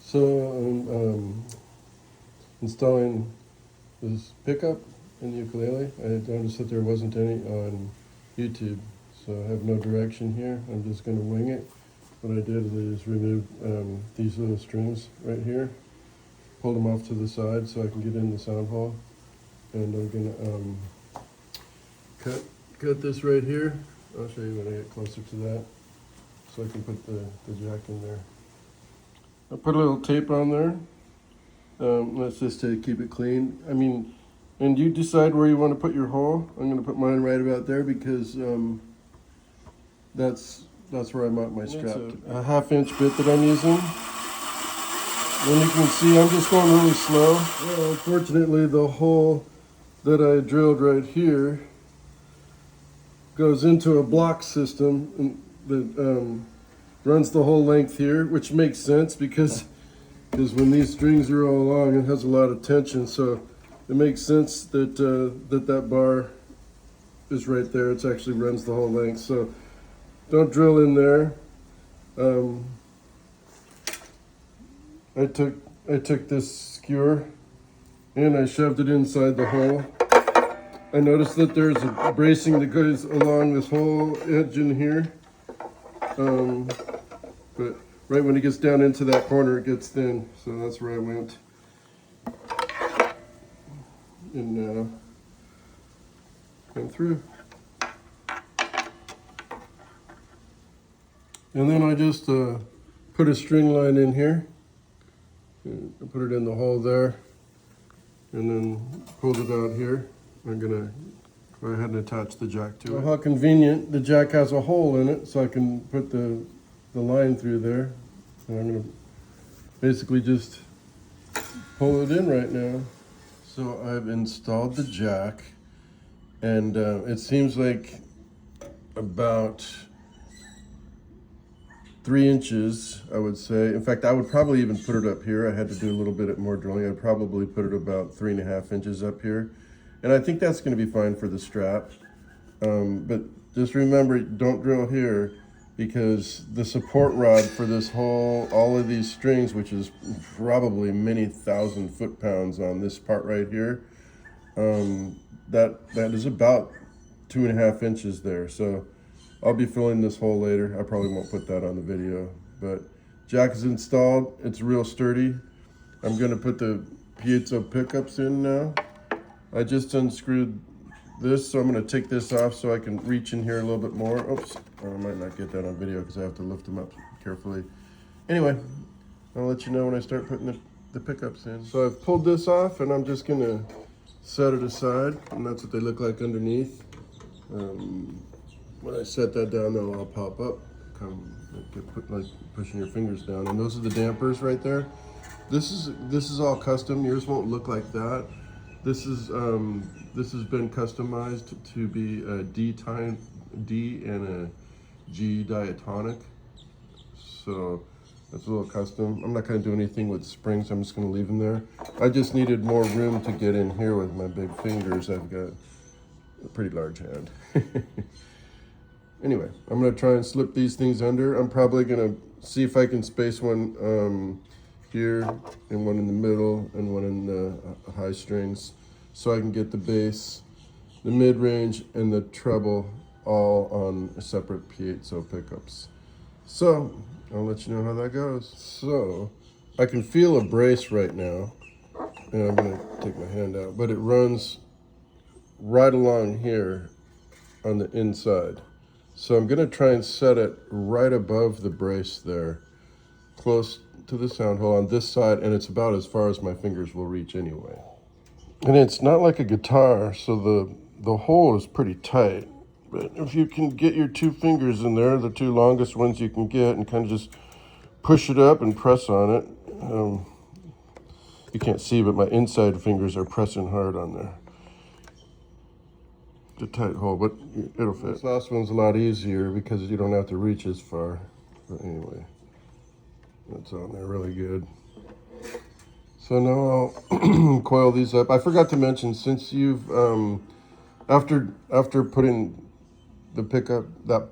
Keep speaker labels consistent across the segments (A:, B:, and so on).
A: So I'm installing this pickup in the ukulele. I noticed that there wasn't any on YouTube, so I have no direction here. I'm just going to wing it. What I did is remove these little strings right here, pulled them off to the side so I can get in the sound hole, and I'm going to cut this right here. I'll show you when I get closer to that, so I can put the jack in there. I put a little tape on there. That's just to keep it clean. I mean, and you decide where you want to put your hole. I'm going to put mine right about there because that's where I mount my strap. A 1/2-inch bit that I'm using. And you can see I'm just going really slow. Well, unfortunately, the hole that I drilled right here goes into a block system that runs the whole length here, which makes sense because when these strings are all along, it has a lot of tension, so it makes sense that that bar is right there. It actually runs the whole length, so don't drill in there. I took this skewer and I shoved it inside the hole. I noticed that there's a bracing that goes along this whole edge in here. But right when it gets down into that corner, it gets thin. So that's where I went. And now come through. And then I just put a string line in here. I put it in the hole there. And then pulled it out here. I'm gonna go ahead and attach the jack to it. How convenient, the jack has a hole in it, so I can put the line through there. And I'm gonna basically just pull it in right now. So I've installed the jack, and it seems like about 3 inches, I would say. In fact, I would probably even put it up here. I had to do a little bit more drilling. I'd probably put it about 3.5 inches up here. And I think that's going to be fine for the strap. But just remember, don't drill here, because the support rod for this whole, all of these strings, which is probably many thousand foot-pounds on this part right here, that is about 2.5 inches there. So I'll be filling this hole later. I probably won't put that on the video, but jack is installed. It's real sturdy. I'm going to put the piezo pickups in now. I just unscrewed this, so I'm going to take this off so I can reach in here a little bit more. Oops, I might not get that on video because I have to lift them up carefully. Anyway, I'll let you know when I start putting the pickups in. So I've pulled this off, and I'm just going to set it aside, and that's what they look like underneath. When I set that down, they'll all pop up, like pushing your fingers down. And those are the dampers right there. This is all custom. Yours won't look like that. This has been customized to be a D and a G diatonic. So that's a little custom. I'm not going to do anything with springs. I'm just going to leave them there. I just needed more room to get in here with my big fingers. I've got a pretty large hand. Anyway, I'm going to try and slip these things under. I'm probably going to see if I can space one here and one in the middle and one in the high strings, so I can get the bass, the mid-range, and the treble all on separate piezo pickups. So I'll let you know how that goes. So I can feel a brace right now, and I'm going to take my hand out, but it runs right along here on the inside. So I'm going to try and set it right above the brace there, close to the sound hole on this side, and it's about as far as my fingers will reach anyway. And it's not like a guitar, so the hole is pretty tight. But if you can get your 2 fingers in there, the 2 longest ones you can get, and kind of just push it up and press on it. You can't see, but my inside fingers are pressing hard on there. It's a tight hole, but it'll fit. This last one's a lot easier because you don't have to reach as far. But anyway, that's on there really good. So now I'll coil these up. I forgot to mention, since you've after putting the pickup, that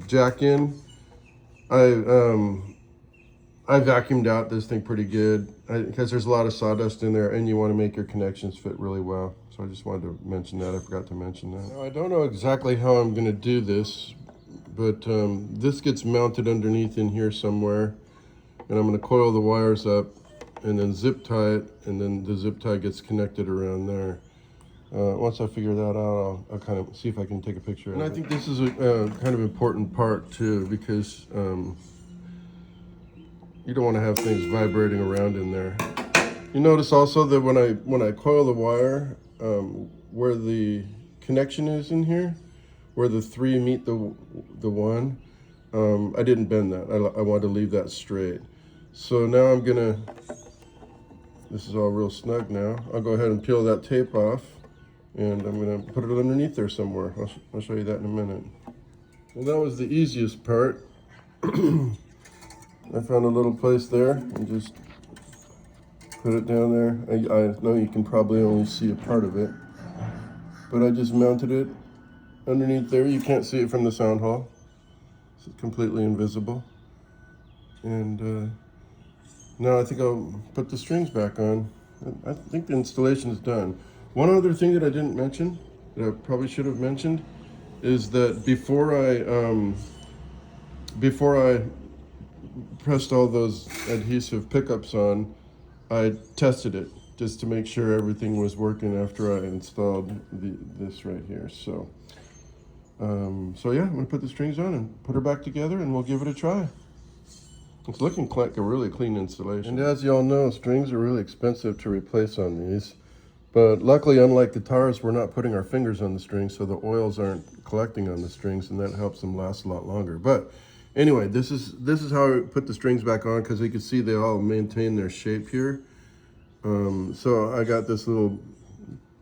A: jack in, I I vacuumed out this thing pretty good because there's a lot of sawdust in there and you want to make your connections fit really well. So I just wanted to mention that. I forgot to mention that. Now, I don't know exactly how I'm going to do this, but this gets mounted underneath in here somewhere. And I'm going to coil the wires up and then zip tie it, and then the zip tie gets connected around there. Once I figure that out, I'll kind of see if I can take a picture of it. And I think this is a kind of important part too, because you don't want to have things vibrating around in there. You notice also that when I coil the wire, where the connection is in here, where the 3 meet the 1, I didn't bend that. I wanted to leave that straight. So now I'm gonna, this is all real snug now. I'll go ahead and peel that tape off, and I'm gonna put it underneath there somewhere. I'll show you that in a minute. Well, that was the easiest part. I found a little place there and just put it down there. I know you can probably only see a part of it, but I just mounted it underneath there. You can't see it from the sound hole. It's completely invisible. And now I think I'll put the strings back on. I think the installation is done. One other thing that I didn't mention, that I probably should have mentioned, is that before I pressed all those adhesive pickups on, I tested it just to make sure everything was working after I installed this right here. So yeah, I'm gonna put the strings on and put her back together, and we'll give it a try. It's looking like a really clean installation. And as you all know, strings are really expensive to replace on these. But luckily, unlike guitars, we're not putting our fingers on the strings, so the oils aren't collecting on the strings, and that helps them last a lot longer. But anyway, this is how I put the strings back on, because you can see they all maintain their shape here. So I got this little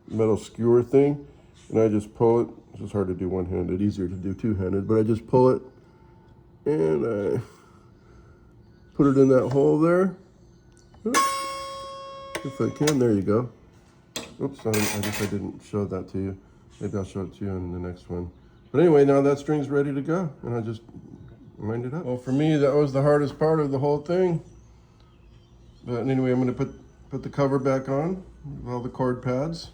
A: metal skewer thing, and I just pull it. It's just hard to do one-handed, easier to do two-handed, but I just pull it, and I put it in that hole there. If I can, there you go. Oops, I guess I didn't show that to you. Maybe I'll show it to you in the next one. But anyway, now that string's ready to go, and I just lined it up. Well, for me, that was the hardest part of the whole thing. But anyway, I'm gonna put the cover back on with all the cord pads.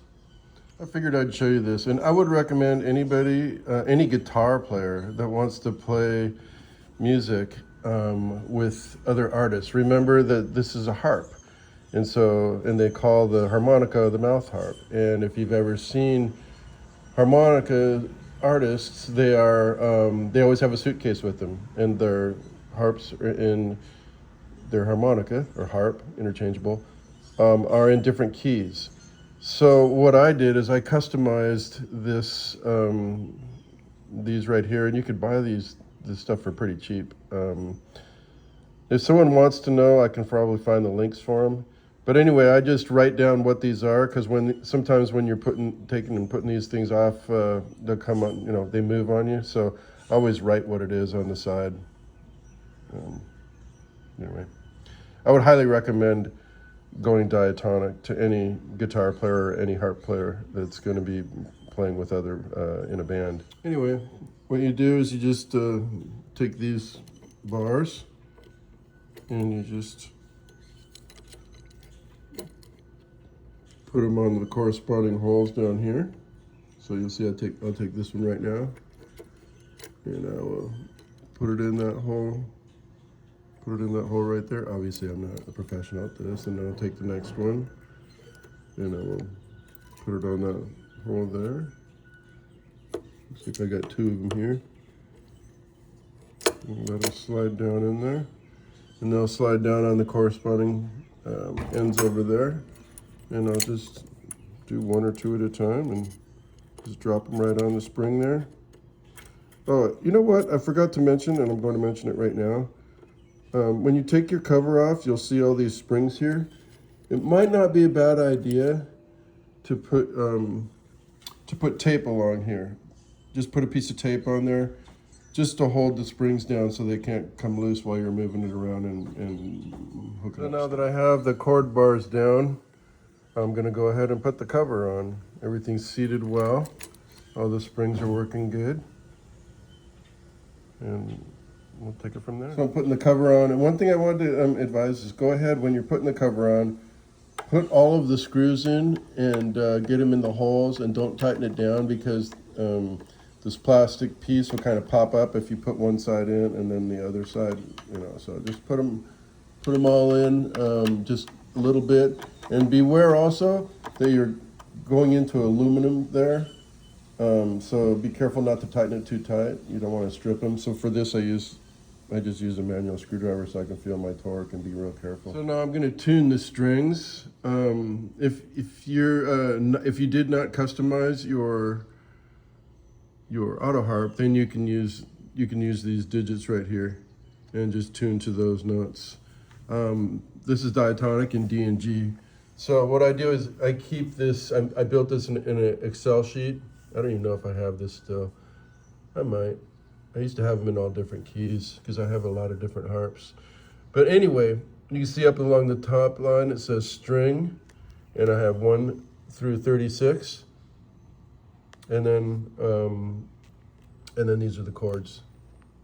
A: I figured I'd show you this, and I would recommend anybody, any guitar player that wants to play music with other artists. Remember that this is a harp. And they call the harmonica the mouth harp. And if you've ever seen harmonica artists, they always have a suitcase with them, and their harps are in their harmonica or harp, interchangeable, are in different keys. So what I did is I customized these right here, and you could buy this stuff for pretty cheap. If someone wants to know, I can probably find the links for them. But anyway, I just write down what these are, because sometimes when you're putting these things off, they'll come on, they move on you. So I always write what it is on the side. Anyway, I would highly recommend going diatonic to any guitar player or any harp player that's going to be playing with other in a band. Anyway, what you do is you just take these bars and you just put them on the corresponding holes down here. So you'll see I'll take this one right now, and I will put it in that hole. Put it in that hole right there. Obviously, I'm not a professional at this, and then I'll take the next one, and I will put it on that hole there. Let's see if I got 2 of them here. And that'll slide down in there, and they'll slide down on the corresponding ends over there. And I'll just do 1 or 2 at a time and just drop them right on the spring there. Oh, you know what? I forgot to mention, and I'm going to mention it right now. When you take your cover off, you'll see all these springs here. It might not be a bad idea to put tape along here. Just put a piece of tape on there, just to hold the springs down so they can't come loose while you're moving it around and hook it up. So now that I have the cord bars down, I'm going to go ahead and put the cover on. Everything's seated well. All the springs are working good. And we'll take it from there. So I'm putting the cover on, and one thing I wanted to advise is go ahead when you're putting the cover on, put all of the screws in and get them in the holes, and don't tighten it down because this plastic piece will kind of pop up if you put one side in and then the other side, you know. So just put them all in, just a little bit, and beware also that you're going into aluminum there. So be careful not to tighten it too tight. You don't want to strip them. So for this, I just use a manual screwdriver so I can feel my torque and be real careful. So now I'm going to tune the strings. If you did not customize your Autoharp, then you can use these digits right here and just tune to those notes. This is diatonic in D and G. So what I do is I keep this. I built this in an Excel sheet. I don't even know if I have this still. I might. I used to have them in all different keys because I have a lot of different harps. But anyway, you can see up along the top line it says string, and I have 1 through 36, and then these are the chords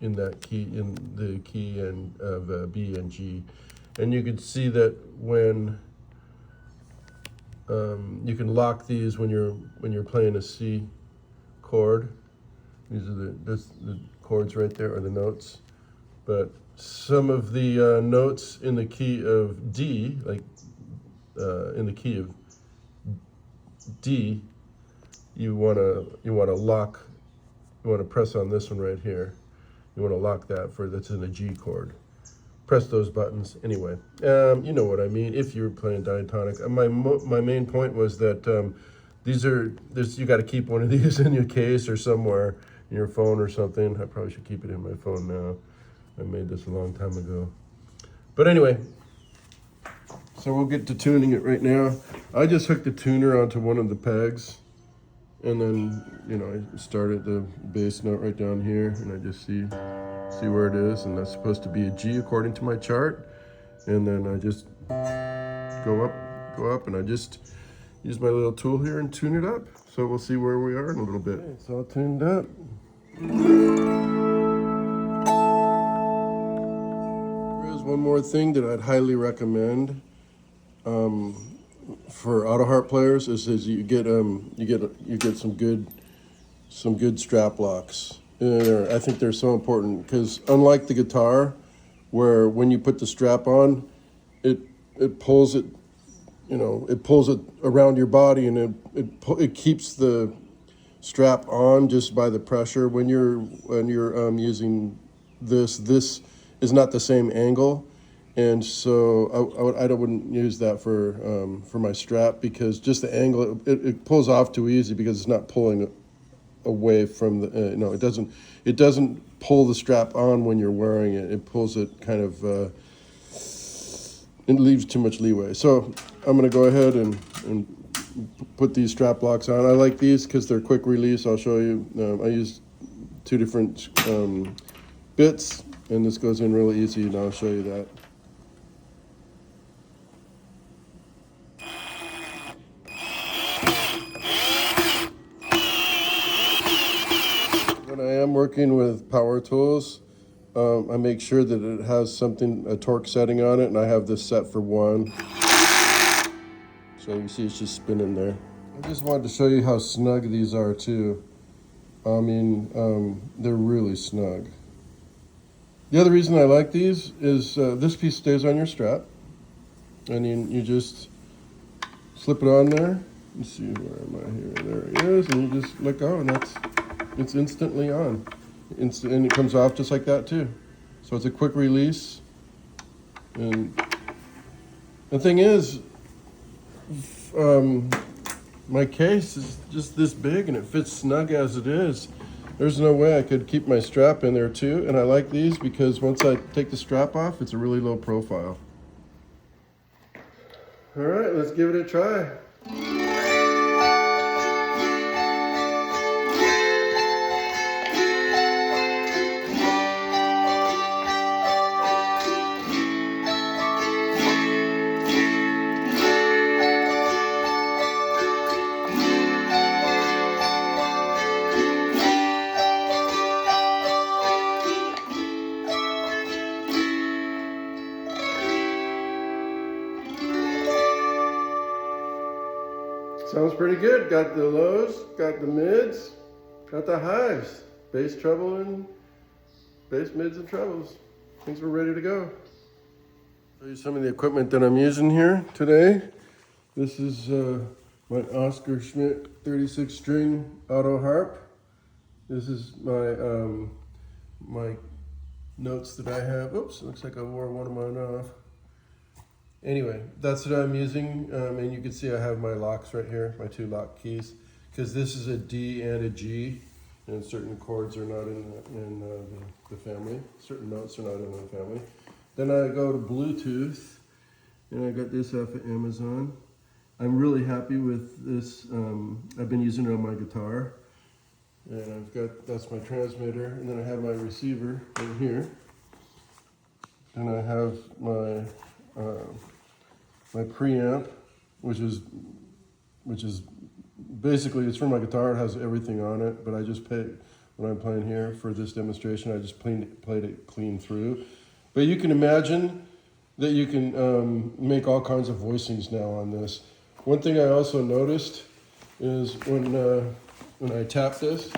A: in that key, in the key and of B and G, and you can see that when you can lock these when you're playing a C chord. These are the chords right there, or the notes. But some of the notes in the key of D, like in the key of D, you wanna lock. You wanna press on this one right here. You wanna lock that that's in a G chord. Press those buttons. Anyway, you know what I mean. If you're playing diatonic, my main point was that you got to keep one of these in your case or somewhere in your phone or something. I probably should keep it in my phone now. I made this a long time ago. But anyway, so we'll get to tuning it right now. I just hooked the tuner onto one of the pegs, and then, you know, I started the bass note right down here, and I just see where it is, and that's supposed to be a G according to my chart. And then I just go up, and I just use my little tool here and tune it up. So we'll see where we are in a little bit. Okay, it's all tuned up. There is one more thing that I'd highly recommend for Autoharp players is you get some good strap locks. I think they're so important because unlike the guitar, where when you put the strap on, it pulls it, you know, it pulls it around your body, and it keeps the strap on just by the pressure. When you're using this is not the same angle, and so I wouldn't use that for my strap, because just the angle, it pulls off too easy because it's not pulling away from the no, it doesn't pull the strap on when you're wearing it. It pulls it kind of it leaves too much leeway. So I'm going to go ahead and put these strap locks on. I like these because they're quick release. I'll show you. I use 2 different bits, and this goes in really easy, and I'll show you that. When I am working with power tools, I make sure that it has a torque setting on it, and I have this set for 1. So you see it's just spinning there. I just wanted to show you how snug these are too. I mean, they're really snug. The other reason I like these is this piece stays on your strap, and you just slip it on there. Let's see, where am I here? There it is, and you just let go, and it's instantly on. And it comes off just like that too. So it's a quick release. And the thing is, my case is just this big, and it fits snug as it is. There's no way I could keep my strap in there too. And I like these because once I take the strap off, it's a really low profile. All right, let's give it a try. Sounds pretty good. Got the lows, got the mids, got the highs. Bass, treble, and bass, mids, and trebles. Things were ready to go. Show you some of the equipment that I'm using here today. This is my Oscar Schmidt 36 string Autoharp. This is my my notes that I have. Oops, looks like I wore one of mine off. Anyway, that's what I'm using, and you can see I have my locks right here, my 2 lock keys, because this is a D and a G, and certain chords are not in the family. Certain notes are not in the family. Then I go to Bluetooth, and I got this off of Amazon. I'm really happy with this. I've been using it on my guitar, and I've got, that's my transmitter, and then I have my receiver right here, and I have my my preamp, which is basically, it's for my guitar. It has everything on it, but I just paid, when I'm playing here for this demonstration, I just played it clean through. But you can imagine that you can make all kinds of voicings now on this. One thing I also noticed is when I tap this,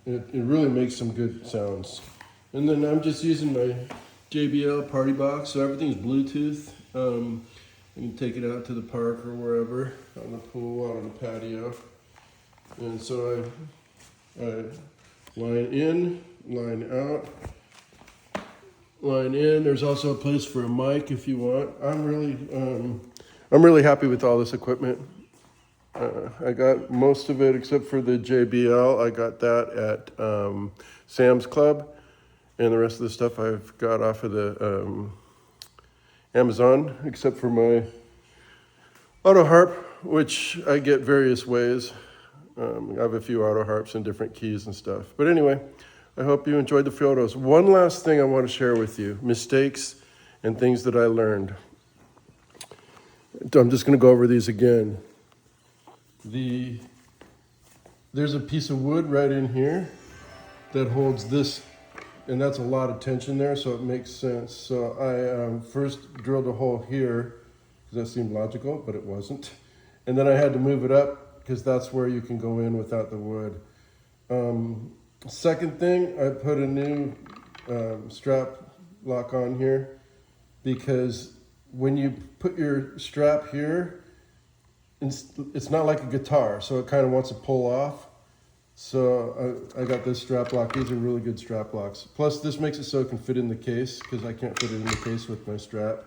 A: it really makes some good sounds. And then I'm just using my JBL party box, so everything's Bluetooth. You can take it out to the park or wherever, on the pool, out on the patio. And so I line in, line out, line in. There's also a place for a mic if you want. I'm really happy with all this equipment. I got most of it except for the JBL. I got that at Sam's Club. And the rest of the stuff I've got off of the Amazon, except for my Autoharp, which I get various ways. I have a few Autoharps in different keys and stuff. But anyway, I hope you enjoyed the photos. One last thing I want to share with you, mistakes and things that I learned. I'm just going to go over these again. There's a piece of wood right in here that holds this, and that's a lot of tension there, so it makes sense. So I first drilled a hole here, because that seemed logical, but it wasn't. And then I had to move it up, because that's where you can go in without the wood. Second thing, I put a new strap lock on here, because when you put your strap here, it's not like a guitar, so it kind of wants to pull off. So I got this strap lock. These are really good strap locks. Plus this makes it so it can fit in the case, because I can't fit it in the case with my strap.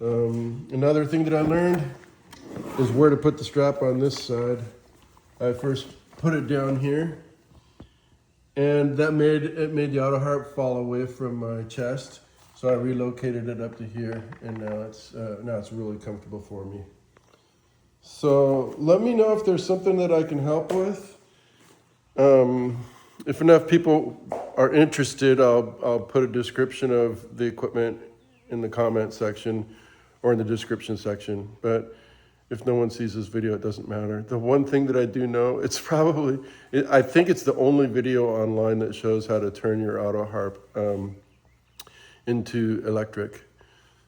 A: Another thing that I learned is where to put the strap on this side. I first put it down here, and that made the Autoharp fall away from my chest. So I relocated it up to here, and now it's really comfortable for me. So let me know if there's something that I can help with. If enough people are interested, I'll put a description of the equipment in the comment section or in the description section. But if no one sees this video, it doesn't matter. The one thing that I do know, I think it's the only video online that shows how to turn your Autoharp into electric.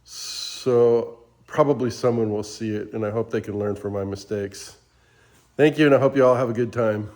A: So probably someone will see it, and I hope they can learn from my mistakes. Thank you, and I hope you all have a good time.